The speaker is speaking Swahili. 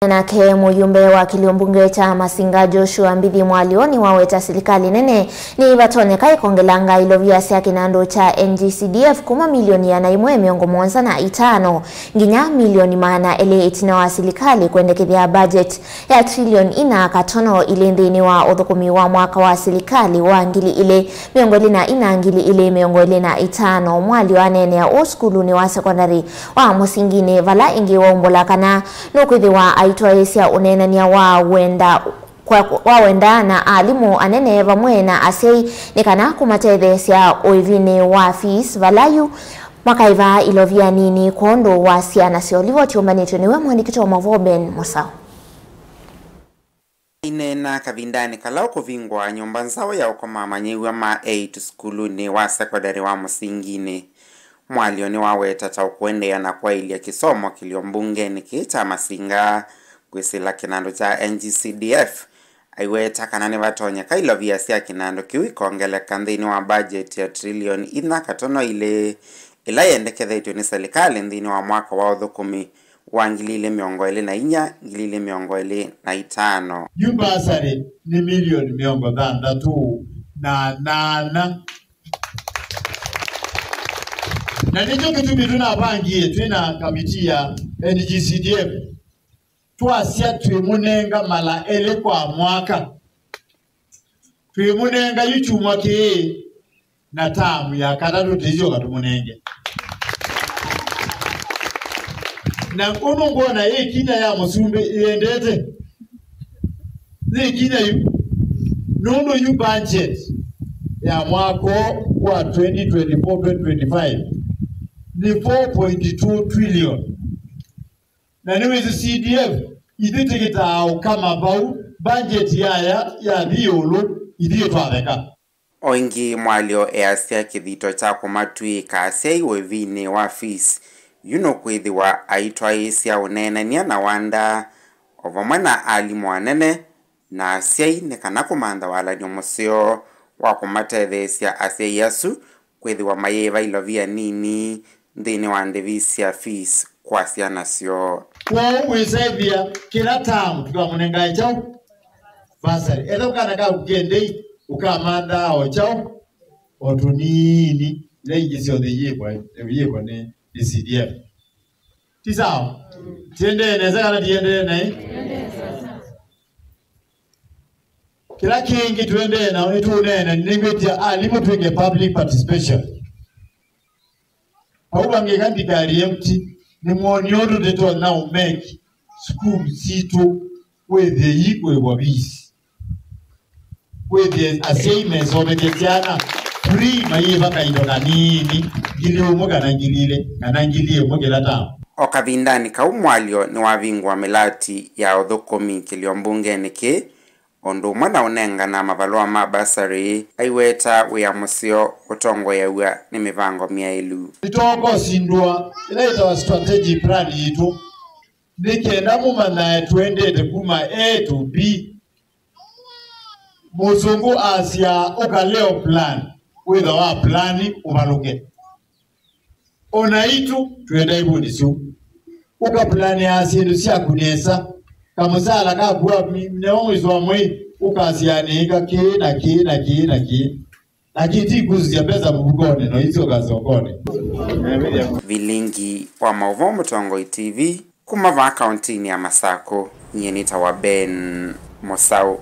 Nake Muyumbe wa kiliombunge cha Masinga Joshua Mbithi Mwalyo niwaweta silikali nene nivatonyeka ikongelanga ilovia kinandu cha NG-CDF kuma milioni ya naimwe miongo mwanza na itano nginya milioni maana itina wa silikali kwendekethya budget ya trilioni ina katono ile nthini wa uthukumi wa mwaka wa silikali wa ngili ile miongo na ina ngili ile miongo na itano. Mwalyo anene ya uskuluni wa sekondari wa musingine vala ingi wa umbola kana nukwithiwa aitwaisya unenania wawenda na alimu anene vamwe na asei nikana kumatethesya uivini wa fees valayu mwakaiva ilovia nini kondo wa siana siolivo tiumbanityo niwe mwandikito wa mavoben Mosao. Inena kavindani kalau kuvingwa nyumba nzao ya ukoma manyewa ma 8 skuluni wa sekondari wa musingine. Mwalyo niwaweta cha kwendekethya na kwa ilia kisomo kiliombunge nikita Masinga kwisila kinandu cha NG-CDF aiweta kana nivatonyeka ilovia kinandu kiu ikongelanga nthini wa budget ya trilioni ina katono ile ila yendekethitwe ni selikali nthini wa mwaka wa uthukumi wa ngili miongo na inya ngili miongo na itano. Bursary ni milioni miongo na nana. Na nicho kitu tunapangie twina kamiti ya NG-CDF Kwasya twimunenga mala ele kwa mwaka twimunenga yuchumwa ki na tamu ya katatu tizo katumunenge na kono ngona itina ya musumbe iendete itina yu nono yu budget ya mwako wa 2024-2025 ni 4.2 trillion. Na niwezi CDF iditikita kama bau budget ya violo idiyotwaveka. Oingi Mwalyo easya kithito cha kumatwika asya iwevini wa fees yuno kwithiwa aitwaisya unenania na wanda ovamwe na alimu anene na asyai nikana kumantha walanyo museo wa kumatethesya asya yasu kwithiwa mayiva ilovia nini nthini wa ndivisya fees Kwasya nasyo. Kwa uwisevia kila tamu tukamunenga chao Bursary. Eto kana ka ukende ukamanda o chao otunini ile ingisio the yeko ni CDF. Tisao. Tiende neza kana tiende nae. Kila kingi tuende na wetu nene ningetia alimu twenge public participation. Au bangekandi gari empty ni mwonyoto deto na umeki school sito wethe yikwe wabisi wethe assignments obeketiana free mayiva kaindo kanini ngili umuga na ngiliye umugela tamu. Okavindani kau Mwalyo ni wavingwa milati ya uthukumi kiliombunge niki ondu mwana unenga na mavalua ma Bursary aiweta wia musio utongo ya ua ni mivango miailu. Itoko sindua ilaita wa strategy plan yitu nikenda mumana tuendete kuma A to B musungu asya ukaleo plan with our planning umaluke ona itu tuenda ibunisu uka plani asya ndusia kunesa kamusala kakua mneongo wa mwe ukasianika kina lakini kuzi ya pesa mbugone no hizo gazongone. Vilingi wa Mauvomo Tongo TV kuma va accountini ya Masako nyenita wa Ben Mosao.